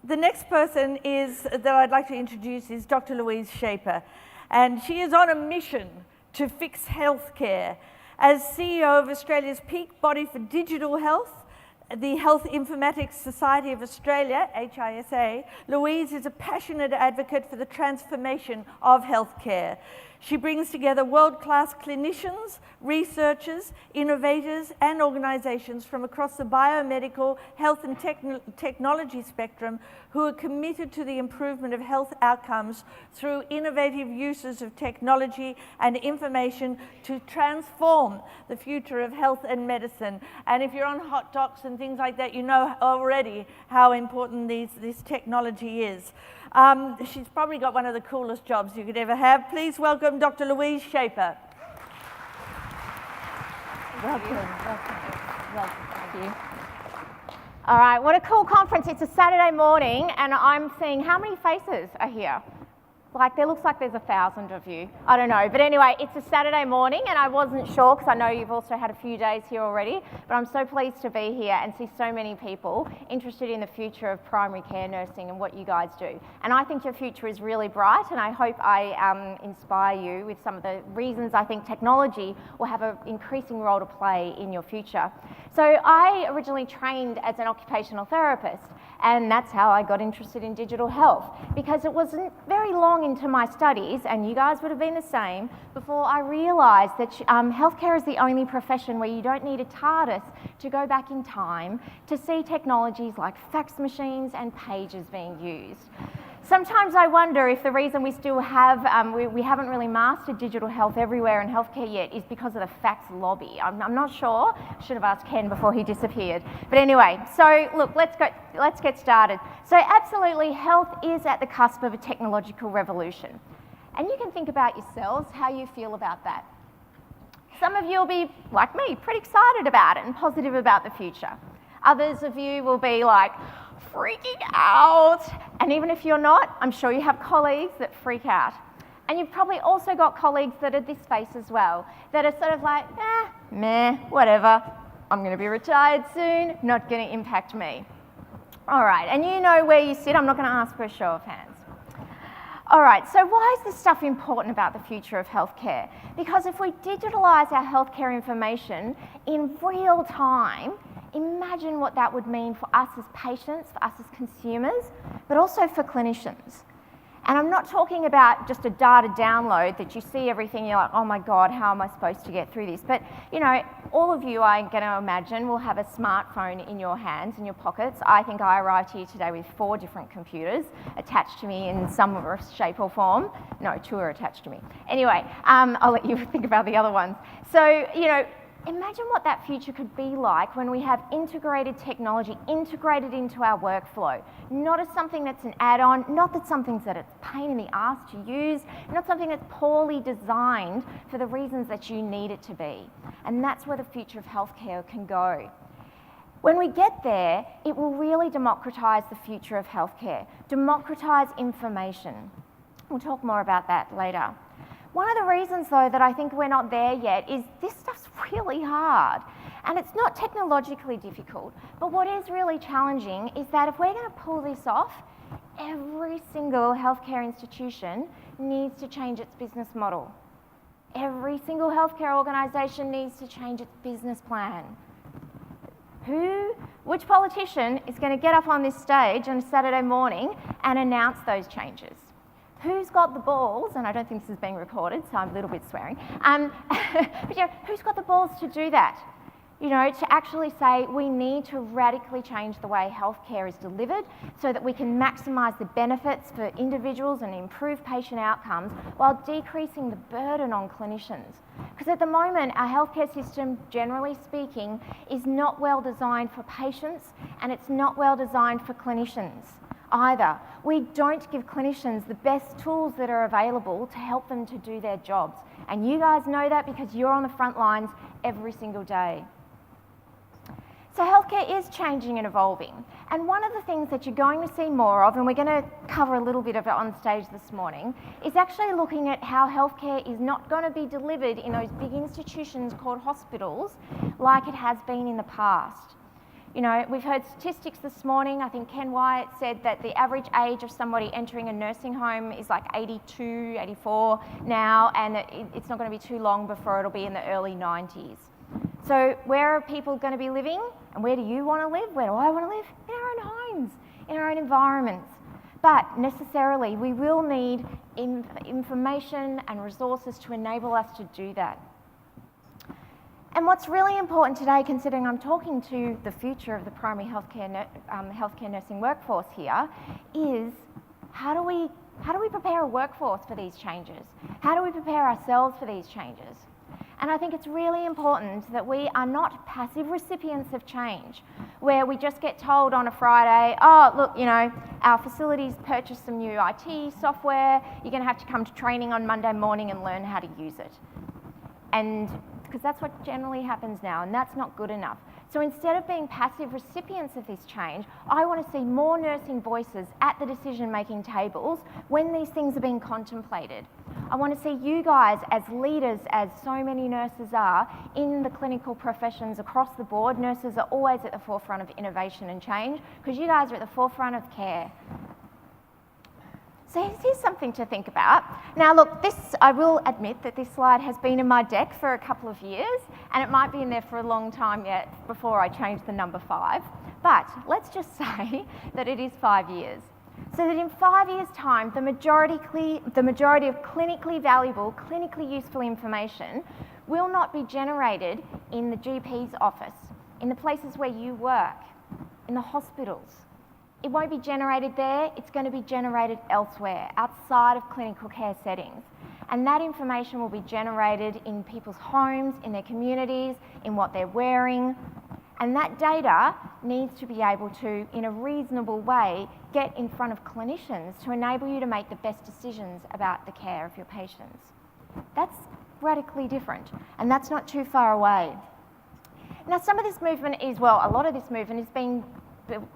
The next person that I'd like to introduce is Dr. Louise Schaper, and she is on a mission to fix healthcare. As CEO of Australia's peak body for digital health, the Health Informatics Society of Australia, HISA, Louise is a passionate advocate for the transformation of healthcare. She brings together world-class clinicians, researchers, innovators, and organizations from across the biomedical, health and technology spectrum who are committed to the improvement of health outcomes through innovative uses of technology and information to transform the future of health and medicine. And if you're on hot docs and things like that, you know already how important this technology is. She's probably got one of the coolest jobs you could ever have. Please welcome Dr. Louise Schaper. Welcome. Thank you. All right, what a cool conference. It's a Saturday morning and I'm seeing how many faces are here? Like, there looks like there's 1,000 of you. I don't know. But anyway, it's a Saturday morning and I wasn't sure because I know you've also had a few days here already, but I'm so pleased to be here and see so many people interested in the future of primary care nursing and what you guys do. And I think your future is really bright and I hope I inspire you with some of the reasons I think technology will have an increasing role to play in your future. So I originally trained as an occupational therapist, and that's how I got interested in digital health, because it wasn't very long into my studies, and you guys would have been the same, before I realised that healthcare is the only profession where you don't need a TARDIS to go back in time to see technologies like fax machines and pages being used. Sometimes I wonder if the reason we still have, we haven't really mastered digital health everywhere in healthcare yet is because of the fax lobby. I'm not sure. Should have asked Ken before he disappeared. But anyway, so look, let's get started. So absolutely, health is at the cusp of a technological revolution. And you can think about yourselves how you feel about that. Some of you will be, like me, pretty excited about it and positive about the future. Others of you will be like, freaking out. And even if you're not, I'm sure you have colleagues that freak out. And you've probably also got colleagues that are this space as well, that are sort of like, meh, whatever. I'm going to be retired soon, not going to impact me. All right, and you know where you sit. I'm not going to ask for a show of hands. All right, so why is this stuff important about the future of healthcare? Because if we digitalise our healthcare information in real time, imagine what that would mean for us as patients, for us as consumers, but also for clinicians. And I'm not talking about just a data download that you see everything, you're like, oh my God, how am I supposed to get through this? But, you know, all of you, I'm going to imagine, will have a smartphone in your hands, in your pockets. I think I arrived here today with 4 different computers attached to me in some shape or form. No, 2 are attached to me. Anyway, I'll let you think about the other ones. So, you know, imagine what that future could be like when we have integrated technology integrated into our workflow. Not as something that's an add-on, not that something's that it's a pain in the ass to use, not something that's poorly designed for the reasons that you need it to be. And that's where the future of healthcare can go. When we get there, it will really democratise the future of healthcare, democratise information. We'll talk more about that later. One of the reasons, though, that I think we're not there yet is this stuff's really hard. And it's not technologically difficult, but what is really challenging is that if we're going to pull this off, every single healthcare institution needs to change its business model. Every single healthcare organisation needs to change its business plan. Which politician is going to get up on this stage on a Saturday morning and announce those changes? Who's got the balls, and I don't think this is being recorded, so I'm a little bit swearing, but yeah, who's got the balls to do that? You know, to actually say we need to radically change the way healthcare is delivered so that we can maximise the benefits for individuals and improve patient outcomes while decreasing the burden on clinicians. Because at the moment, our healthcare system, generally speaking, is not well designed for patients and it's not well designed for clinicians either. We don't give clinicians the best tools that are available to help them to do their jobs. And you guys know that because you're on the front lines every single day. So healthcare is changing and evolving. And one of the things that you're going to see more of, and we're going to cover a little bit of it on stage this morning, is actually looking at how healthcare is not going to be delivered in those big institutions called hospitals like it has been in the past. You know, we've heard statistics this morning. I think Ken Wyatt said that the average age of somebody entering a nursing home is like 82, 84 now, and it's not going to be too long before it'll be in the early 90s. So where are people going to be living? And where do you want to live? Where do I want to live? In our own homes, in our own environments. But necessarily, we will need information and resources to enable us to do that. And what's really important today, considering I'm talking to the future of the primary healthcare nursing workforce here, is how do we prepare a workforce for these changes? How do we prepare ourselves for these changes? And I think it's really important that we are not passive recipients of change, where we just get told on a Friday, oh, look, you know, our facilities purchased some new IT software, you're going to have to come to training on Monday morning and learn how to use it. And because that's what generally happens now, and that's not good enough. So instead of being passive recipients of this change, I want to see more nursing voices at the decision-making tables when these things are being contemplated. I want to see you guys as leaders, as so many nurses are, in the clinical professions across the board. Nurses are always at the forefront of innovation and change because you guys are at the forefront of care. So here's something to think about. Now look, I will admit that this slide has been in my deck for a couple of years, and it might be in there for a long time yet before I change the number 5. But let's just say that it is 5 years. So that in 5 years' time, the majority of clinically valuable, clinically useful information will not be generated in the GP's office, in the places where you work, in the hospitals. It won't be generated there, it's going to be generated elsewhere, outside of clinical care settings. And that information will be generated in people's homes, in their communities, in what they're wearing. And that data needs to be able to, in a reasonable way, get in front of clinicians to enable you to make the best decisions about the care of your patients. That's radically different, and that's not too far away. Now, some of this movement is, well, a lot of this movement is being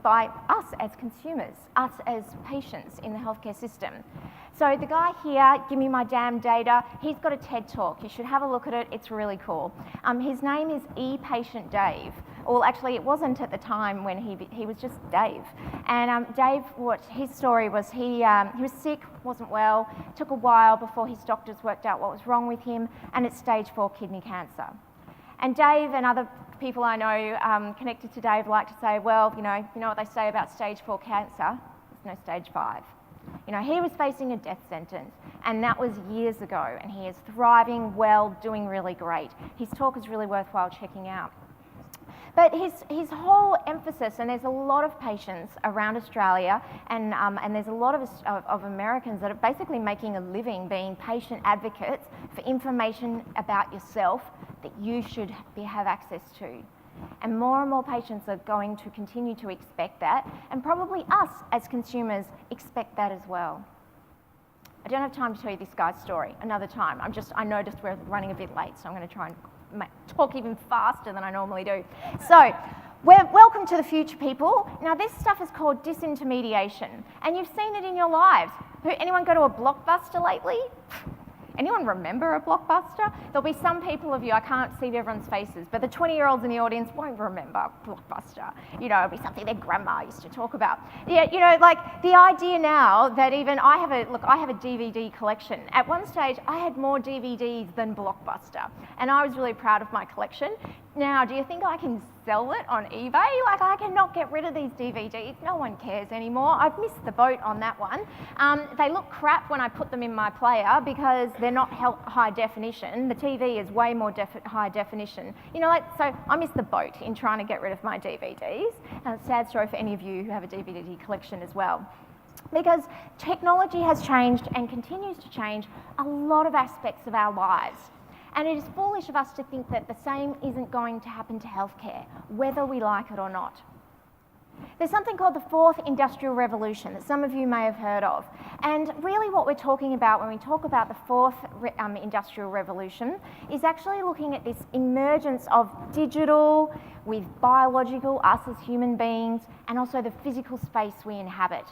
by us as consumers, us as patients in the healthcare system. So the guy here, Give Me My Damn Data, he's got a TED Talk. You should have a look at it, it's really cool. His name is E-Patient Dave. Well, actually, it wasn't at the time when he was just Dave. And Dave, what his story was, he was sick, wasn't well, took a while before his doctors worked out what was wrong with him, and it's stage 4 kidney cancer. And Dave and other people I know connected to Dave like to say, well, you know what they say about stage 4 cancer? There's no stage 5. You know, he was facing a death sentence, and that was years ago, and he is thriving well, doing really great. His talk is really worthwhile checking out. But his whole emphasis, and there's a lot of patients around Australia, and there's a lot of Americans that are basically making a living being patient advocates for information about yourself that you should have access to. And more patients are going to continue to expect that, and probably us as consumers expect that as well. I don't have time to tell you this guy's story another time. I noticed we're running a bit late, so I'm going to try and talk even faster than I normally do. So, welcome to the future, people. Now, this stuff is called disintermediation, and you've seen it in your lives. Anyone go to a Blockbuster lately? Anyone remember a Blockbuster? There'll be some people of you, I can't see everyone's faces, but the 20-year-olds in the audience won't remember Blockbuster. You know, it'll be something their grandma used to talk about. Yeah, you know, like the idea now that even I have a DVD collection. At one stage, I had more DVDs than Blockbuster, and I was really proud of my collection. Now, do you think I can sell it on eBay? Like, I cannot get rid of these DVDs. No one cares anymore. I've missed the boat on that one. They look crap when I put them in my player because they're not high definition. The TV is way more high definition. You know, so I missed the boat in trying to get rid of my DVDs. And it's a sad story for any of you who have a DVD collection as well. Because technology has changed and continues to change a lot of aspects of our lives. And it is foolish of us to think that the same isn't going to happen to healthcare, whether we like it or not. There's something called the 4th Industrial Revolution that some of you may have heard of. And really what we're talking about when we talk about the 4th Industrial Revolution is actually looking at this emergence of digital with biological, us as human beings, and also the physical space we inhabit.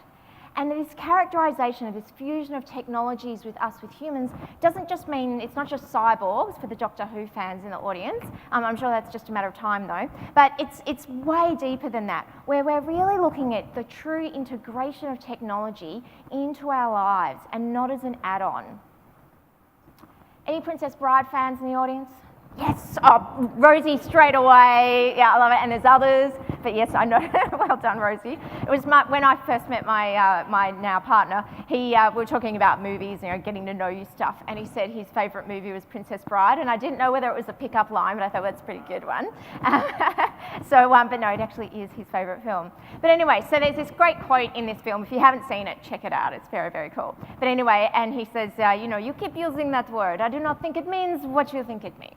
And this characterization of this fusion of technologies with us, with humans, doesn't just mean, it's not just cyborgs for the Doctor Who fans in the audience. I'm sure that's just a matter of time though. But it's way deeper than that, where we're really looking at the true integration of technology into our lives and not as an add-on. Any Princess Bride fans in the audience? Yes, oh, Rosie straight away. Yeah, I love it. And there's others, but yes, I know. Well done, Rosie. It was when I first met my my now partner. We were talking about movies, getting to know you stuff, and he said his favourite movie was Princess Bride, and I didn't know whether it was a pickup line, but I thought that's a pretty good one. But no, it actually is his favourite film. But anyway, so there's this great quote in this film. If you haven't seen it, check it out. It's very, very cool. But anyway, and he says, you keep using that word. I do not think it means what you think it means.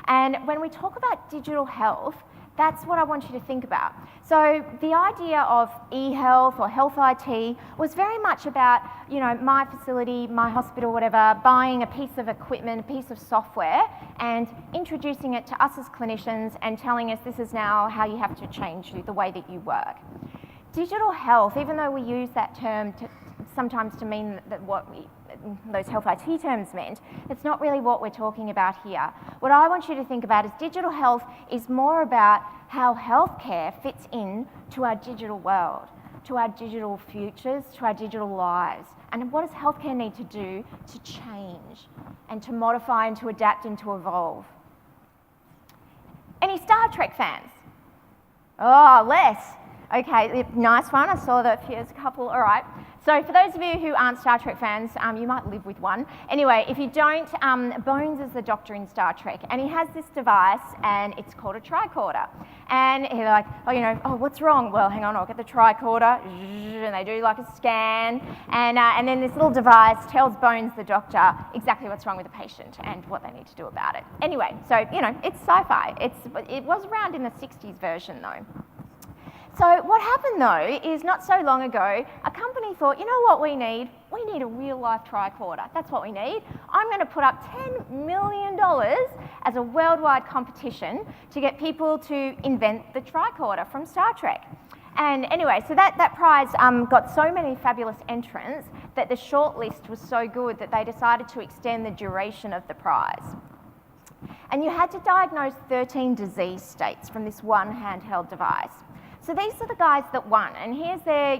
And when we talk about digital health, that's what I want you to think about. So the idea of e-health or health IT was very much about, my facility, my hospital, whatever, buying a piece of equipment, a piece of software, and introducing it to us as clinicians and telling us this is now how you have to change the way that you work. Digital health, even though we use that term sometimes to mean that those health IT terms meant, it's not really what we're talking about here. What I want you to think about is digital health is more about how healthcare fits in to our digital world, to our digital futures, to our digital lives. And what does healthcare need to do to change and to modify and to adapt and to evolve? Any Star Trek fans? Oh, less. Okay, nice one. I saw that here's a couple. All right. So for those of you who aren't Star Trek fans, you might live with one. Anyway, if you don't, Bones is the Doctor in Star Trek, and he has this device, and it's called a tricorder. And they're like, what's wrong? Well, hang on, I'll get the tricorder, and they do like a scan, and then this little device tells Bones, the Doctor, exactly what's wrong with the patient and what they need to do about it. Anyway, so, it's sci-fi. It was around in the 60s version, though. So what happened though is not so long ago, a company thought, you know what we need? We need a real life tricorder. That's what we need. I'm going to put up $10 million as a worldwide competition to get people to invent the tricorder from Star Trek. And anyway, so that prize got so many fabulous entrants that the shortlist was so good that they decided to extend the duration of the prize. And you had to diagnose 13 disease states from this one handheld device. So these are the guys that won, and here's their,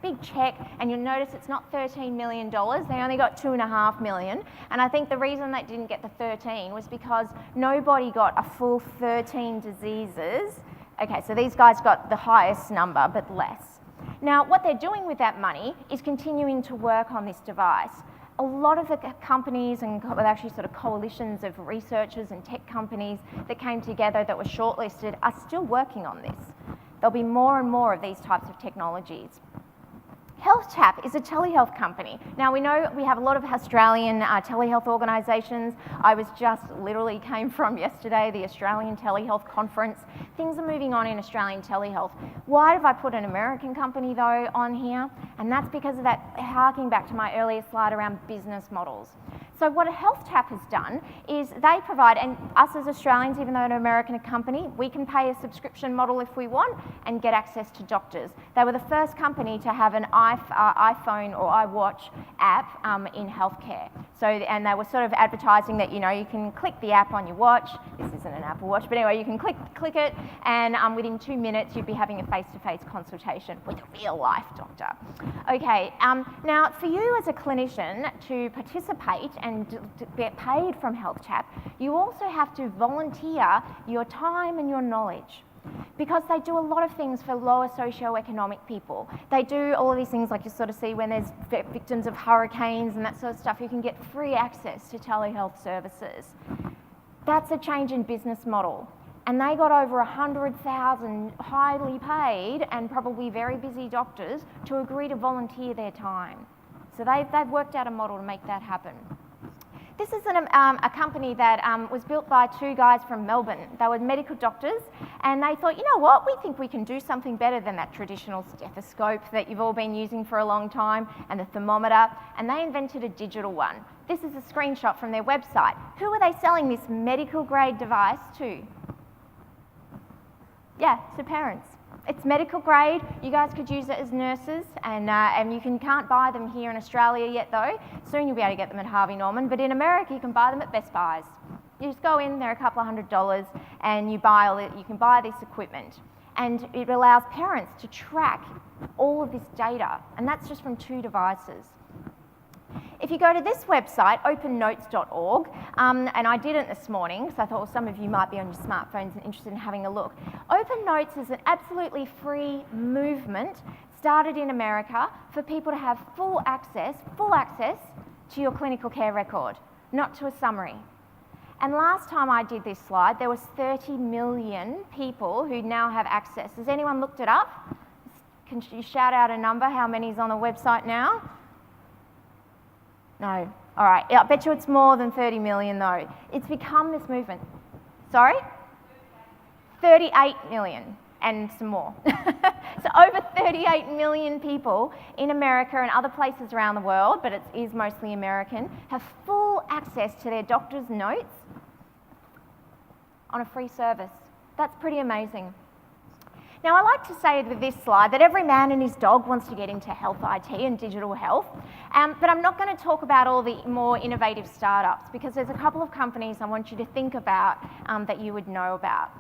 big check, and you'll notice it's not $13 million, they only got $2.5 million, and I think the reason they didn't get the 13 was because nobody got a full 13 diseases. Okay, so these guys got the highest number, but less. Now, what they're doing with that money is continuing to work on this device. A lot of the companies and actually sort of coalitions of researchers and tech companies that came together that were shortlisted are still working on this. There'll be more and more of these types of technologies. HealthTap is a telehealth company. Now we know we have a lot of Australian telehealth organisations. I literally came from yesterday, the Australian Telehealth Conference. Things are moving on in Australian telehealth. Why have I put an American company though on here? And that's because of that, harking back to my earlier slide around business models. So what HealthTap has done is they provide, and us as Australians, even though an American company, we can pay a subscription model if we want and get access to doctors. They were the first company to have an iPhone or iWatch app in healthcare. So, and they were sort of advertising that, you can click the app on your watch. This isn't an Apple Watch, but anyway, you can click it, and within 2 minutes, you'd be having a face-to-face consultation with a real-life doctor. Okay, now for you as a clinician to participate and to get paid from HealthTap, you also have to volunteer your time and your knowledge, because they do a lot of things for lower socioeconomic people. They do all of these things like you sort of see when there's victims of hurricanes and that sort of stuff. You can get free access to telehealth services. That's a change in business model. And they got over 100,000 highly paid and probably very busy doctors to agree to volunteer their time. So they've worked out a model to make that happen. This is a company that was built by two guys from Melbourne. They were medical doctors, and they thought, you know what, we think we can do something better than that traditional stethoscope that you've all been using for a long time, and the thermometer, and they invented a digital one. This is a screenshot from their website. Who are they selling this medical grade device to? Yeah, to parents. It's medical grade. You guys could use it as nurses, and you can't buy them here in Australia yet though. Soon you'll be able to get them at Harvey Norman, but in America you can buy them at Best Buys. You just go in, they're a couple of $100s, and you can buy this equipment. And it allows parents to track all of this data, and that's just from 2 devices. If you go to this website, opennotes.org, and I did it this morning, so I thought, well, some of you might be on your smartphones and interested in having a look. Open Notes is an absolutely free movement started in America for people to have full access to your clinical care record, not to a summary. And last time I did this slide, there was 30 million people who now have access. Has anyone looked it up? Can you shout out a number? How many's on the website now? No. All right. I bet you it's more than 30 million though. It's become this movement. Sorry? 38 million and some more. So over 38 million people in America and other places around the world, but it is mostly American, have full access to their doctor's notes on a free service. That's pretty amazing. Now, I like to say with this slide that every man and his dog wants to get into health IT and digital health, but I'm not going to talk about all the more innovative startups because there's a couple of companies I want you to think about that you would know about.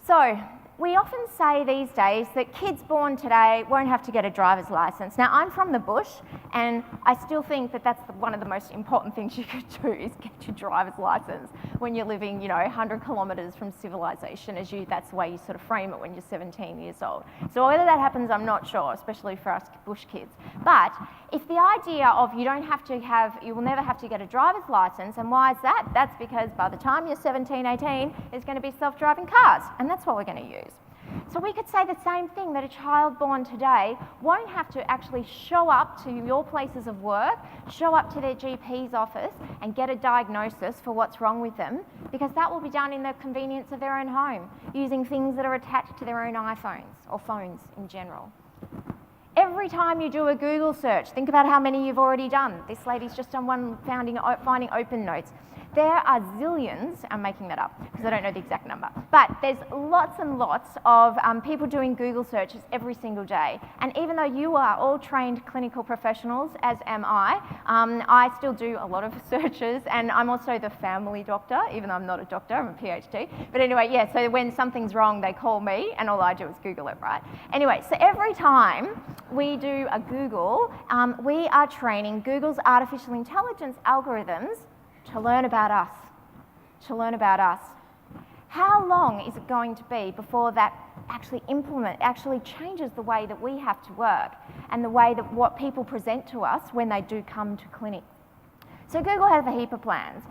So, we often say these days that kids born today won't have to get a driver's license. Now, I'm from the bush, and I still think that that's one of the most important things you could do is get your driver's license when you're living, 100 kilometres from civilization, that's the way you sort of frame it when you're 17 years old. So whether that happens, I'm not sure, especially for us bush kids. But if the idea of you will never have to get a driver's license, and why is that? That's because by the time you're 17, 18, there's going to be self-driving cars, and that's what we're going to use. So we could say the same thing, that a child born today won't have to actually show up to your places of work, show up to their GP's office and get a diagnosis for what's wrong with them, because that will be done in the convenience of their own home, using things that are attached to their own iPhones or phones in general. Every time you do a Google search, think about how many you've already done. This lady's just done one finding Open Notes. There are zillions, I'm making that up because I don't know the exact number, but there's lots and lots of people doing Google searches every single day. And even though you are all trained clinical professionals, as am I still do a lot of searches, and I'm also the family doctor, even though I'm not a doctor, I'm a PhD. But anyway, yeah, so when something's wrong, they call me, and all I do is Google it, right? Anyway, so every time we do a Google, we are training Google's artificial intelligence algorithms to learn about us. How long is it going to be before that actually changes the way that we have to work and the way that what people present to us when they do come to clinic? So Google has a heap of plans.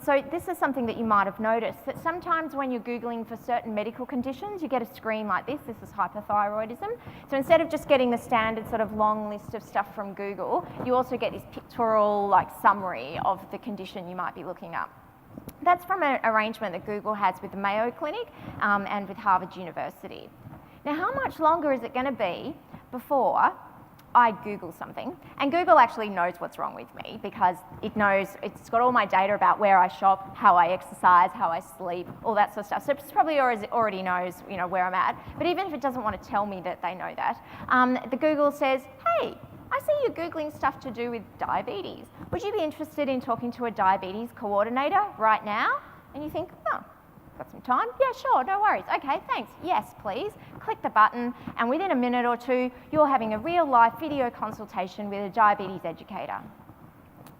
So this is something that you might have noticed, that sometimes when you're Googling for certain medical conditions, you get a screen like this. This is hyperthyroidism. So instead of just getting the standard sort of long list of stuff from Google, you also get this pictorial summary of the condition you might be looking up. That's from an arrangement that Google has with the Mayo Clinic and with Harvard University. Now, how much longer is it going to be before I Google something, and Google actually knows what's wrong with me because it's got all my data about where I shop, how I exercise, how I sleep, all that sort of stuff. So it probably already knows, where I'm at. But even if it doesn't want to tell me that they know that, the Google says, hey, I see you're Googling stuff to do with diabetes. Would you be interested in talking to a diabetes coordinator right now? And you think, oh, got some time? Yeah, sure, no worries. Okay, thanks. Yes, please. Click the button, and within a minute or two, you're having a real-life video consultation with a diabetes educator.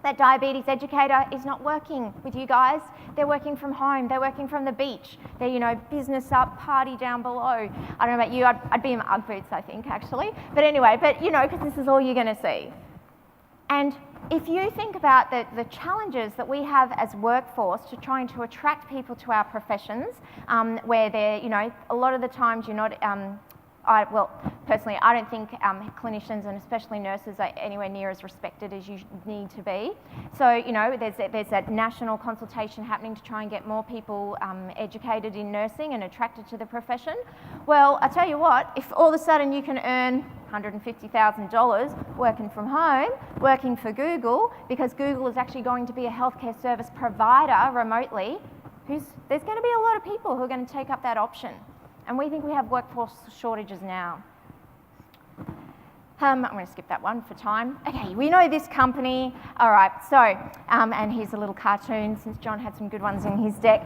That diabetes educator is not working with you guys. They're working from home. They're working from the beach. They're, business up, party down below. I don't know about you. I'd be in my Ugg boots, I think, actually. But anyway, because this is all you're going to see. And if you think about the challenges that we have as workforce to trying to attract people to our professions, where they're, a lot of the times you're not, personally, I don't think clinicians and especially nurses are anywhere near as respected as you need to be. So, there's that national consultation happening to try and get more people educated in nursing and attracted to the profession. Well, I tell you what, if all of a sudden you can earn $150,000 working from home, working for Google, because Google is actually going to be a healthcare service provider remotely, there's going to be a lot of people who are going to take up that option. And we think we have workforce shortages now. I'm going to skip that one for time. Okay, we know this company. All right, so, and here's a little cartoon since John had some good ones in his deck.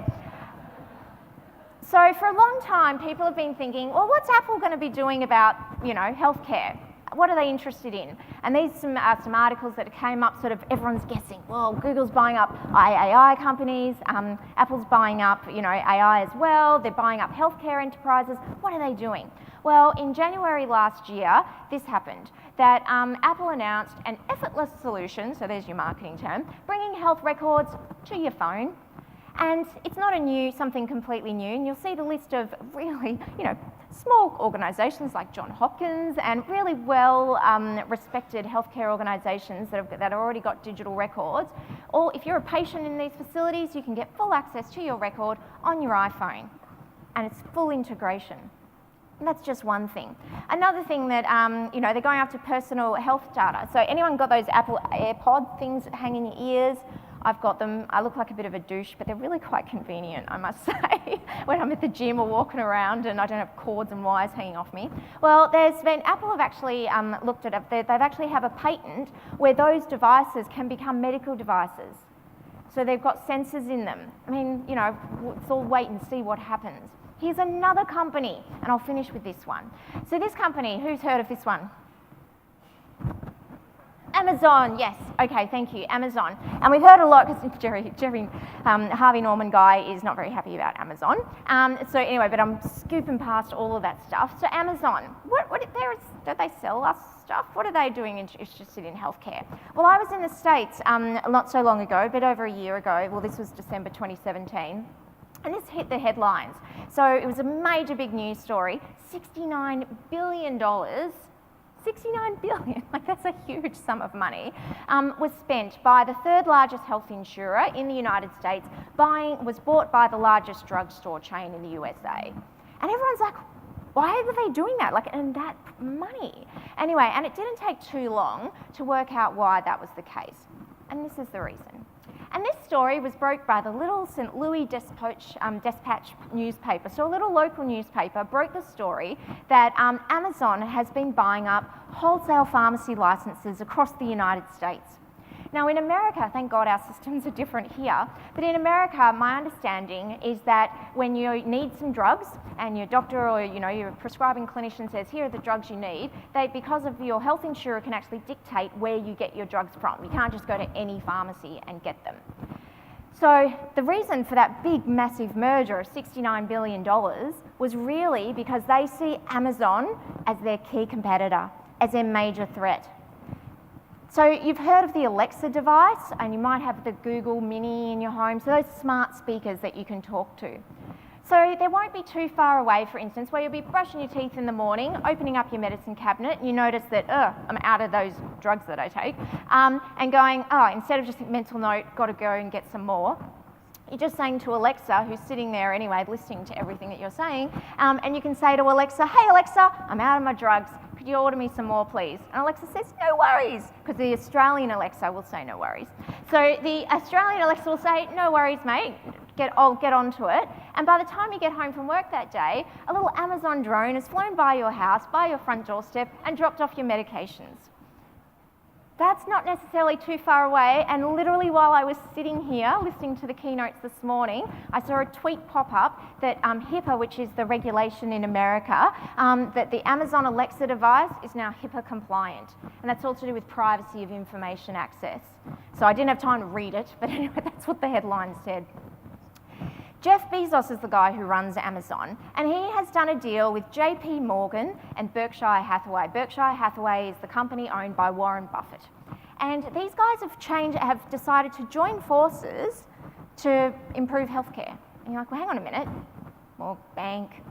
So for a long time, people have been thinking, well, what's Apple going to be doing about, healthcare? What are they interested in? And these are some articles that came up, sort of everyone's guessing. Well, Google's buying up AI companies, Apple's buying up, AI as well. They're buying up healthcare enterprises. What are they doing? Well, in January last year, this happened, that Apple announced an effortless solution, so there's your marketing term, bringing health records to your phone. And it's not something completely new, and you'll see the list of really, small organisations like Johns Hopkins and really well respected healthcare organisations that have already got digital records. Or if you're a patient in these facilities, you can get full access to your record on your iPhone, and it's full integration. And that's just one thing. Another thing that, they're going after personal health data. So anyone got those Apple Airpods things that hang in your ears? I've got them. I look like a bit of a douche, but they're really quite convenient, I must say, when I'm at the gym or walking around and I don't have cords and wires hanging off me. Well, Apple have actually looked at it. They've actually have a patent where those devices can become medical devices. So they've got sensors in them. I mean, it's all wait and see what happens. Here's another company, and I'll finish with this one. So this company, who's heard of this one? Amazon, yes. Okay, thank you, Amazon. And we've heard a lot, because Jerry Harvey Norman guy is not very happy about Amazon. So anyway, but I'm scooping past all of that stuff. So Amazon, do they sell us stuff? What are they doing interested in healthcare? Well, I was in the States not so long ago, a bit over a year ago. Well, this was December 2017. And this hit the headlines. So it was a major big news story. $69 billion, 69 billion, like that's a huge sum of money, was spent by the third largest health insurer in the United States, was bought by the largest drugstore chain in the USA. And everyone's like, why are they doing that? And that money. Anyway, and it didn't take too long to work out why that was the case. And this is the reason. And this story was broke by the little St. Louis Dispatch newspaper. So a little local newspaper broke the story that Amazon has been buying up wholesale pharmacy licenses across the United States. Now in America, thank God our systems are different here, but in America, my understanding is that when you need some drugs and your doctor or your prescribing clinician says, here are the drugs you need, because of your health insurer can actually dictate where you get your drugs from. You can't just go to any pharmacy and get them. So the reason for that big, massive merger of $69 billion was really because they see Amazon as their key competitor, as their major threat. So you've heard of the Alexa device, and you might have the Google Mini in your home, so those smart speakers that you can talk to. So they won't be too far away, for instance, where you'll be brushing your teeth in the morning, opening up your medicine cabinet, and you notice that, I'm out of those drugs that I take, and going, instead of just a mental note, got to go and get some more. You're just saying to Alexa, who's sitting there anyway, listening to everything that you're saying, and you can say to Alexa, hey Alexa, I'm out of my drugs. Could you order me some more, please? And Alexa says, no worries, because the Australian Alexa will say no worries. So the Australian Alexa will say, no worries, mate, I'll get onto it. And by the time you get home from work that day, a little Amazon drone has flown by your house, by your front doorstep, and dropped off your medications. That's not necessarily too far away, and literally while I was sitting here listening to the keynotes this morning, I saw a tweet pop up that HIPAA, which is the regulation in America, that the Amazon Alexa device is now HIPAA compliant, and that's all to do with privacy of information access. So I didn't have time to read it, but anyway, that's what the headline said. Jeff Bezos is the guy who runs Amazon, and he has done a deal with JP Morgan and Berkshire Hathaway. Berkshire Hathaway is the company owned by Warren Buffett. And these guys have decided to join forces to improve healthcare. And you're like, well, hang on a minute. Well, bank,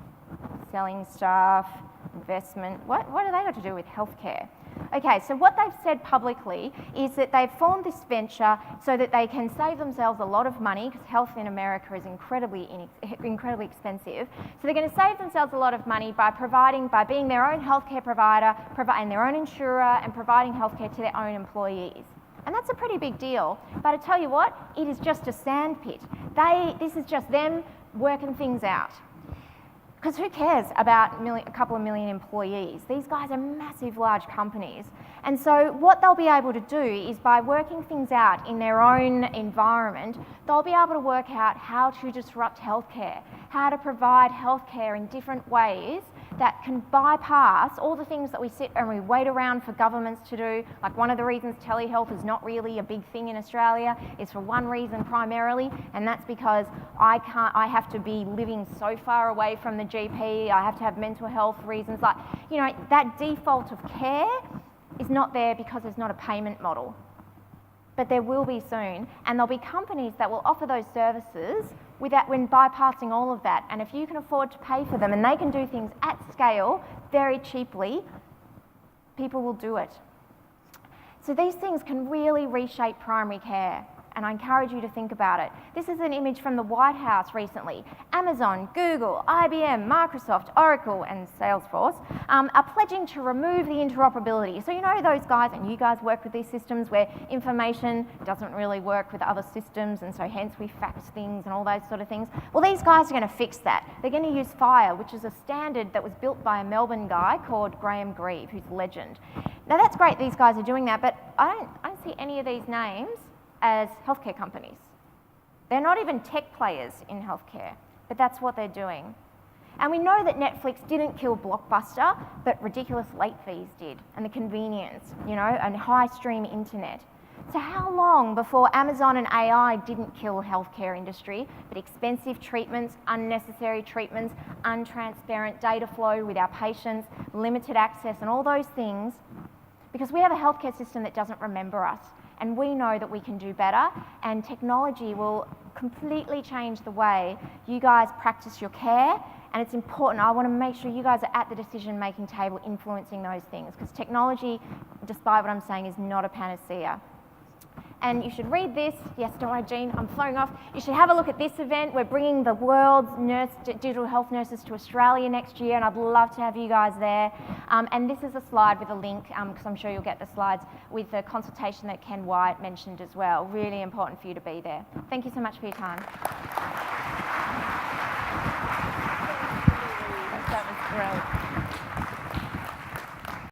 selling stuff, investment, what do they got to do with healthcare? Okay, so what they've said publicly is that they've formed this venture so that they can save themselves a lot of money, because health in America is incredibly expensive. So they're going to save themselves a lot of money by being their own healthcare provider, providing their own insurer, and providing healthcare to their own employees. And that's a pretty big deal. But I tell you what, it is just a sandpit. This is just them working things out. Because who cares about a couple of million employees? These guys are massive, large companies. And so what they'll be able to do is by working things out in their own environment, they'll be able to work out how to disrupt healthcare, how to provide healthcare in different ways that can bypass all the things that we sit and we wait around for governments to do. Like one of the reasons telehealth is not really a big thing in Australia is for one reason primarily, and that's because I have to be living so far away from the GP, I have to have mental health reasons. Like, you know, that default of care is not there because there's not a payment model. But there will be soon, and there'll be companies that will offer those services without, when bypassing all of that. And if you can afford to pay for them and they can do things at scale very cheaply, people will do it. So these things can really reshape primary care, and I encourage you to think about it. This is an image from the White House recently. Amazon, Google, IBM, Microsoft, Oracle, and Salesforce are pledging to remove the interoperability. So you know those guys, and you guys work with these systems where information doesn't really work with other systems, and so hence we fax things and all those sort of things. Well, these guys are going to fix that. They're going to use FHIR, which is a standard that was built by a Melbourne guy called Graham Grieve, who's a legend. Now that's great these guys are doing that, but I don't see any of these names as healthcare companies. They're not even tech players in healthcare, but that's what they're doing. And we know that Netflix didn't kill Blockbuster, but ridiculous late fees did, and the convenience, you know, and high stream internet. So how long before Amazon and AI didn't kill healthcare industry, but expensive treatments, unnecessary treatments, untransparent data flow with our patients, limited access and all those things, because we have a healthcare system that doesn't remember us. And we know that we can do better, and technology will completely change the way you guys practice your care, and it's important. I want to make sure you guys are at the decision-making table influencing those things, because technology, despite what I'm saying, is not a panacea. And you should read this. Yes, don't worry, Jean, I'm flowing off. You should have a look at this event. We're bringing the world's digital health nurses to Australia next year, and I'd love to have you guys there. And this is a slide with a link, because I'm sure you'll get the slides, with the consultation that Ken Wyatt mentioned as well. Really important for you to be there. Thank you so much for your time.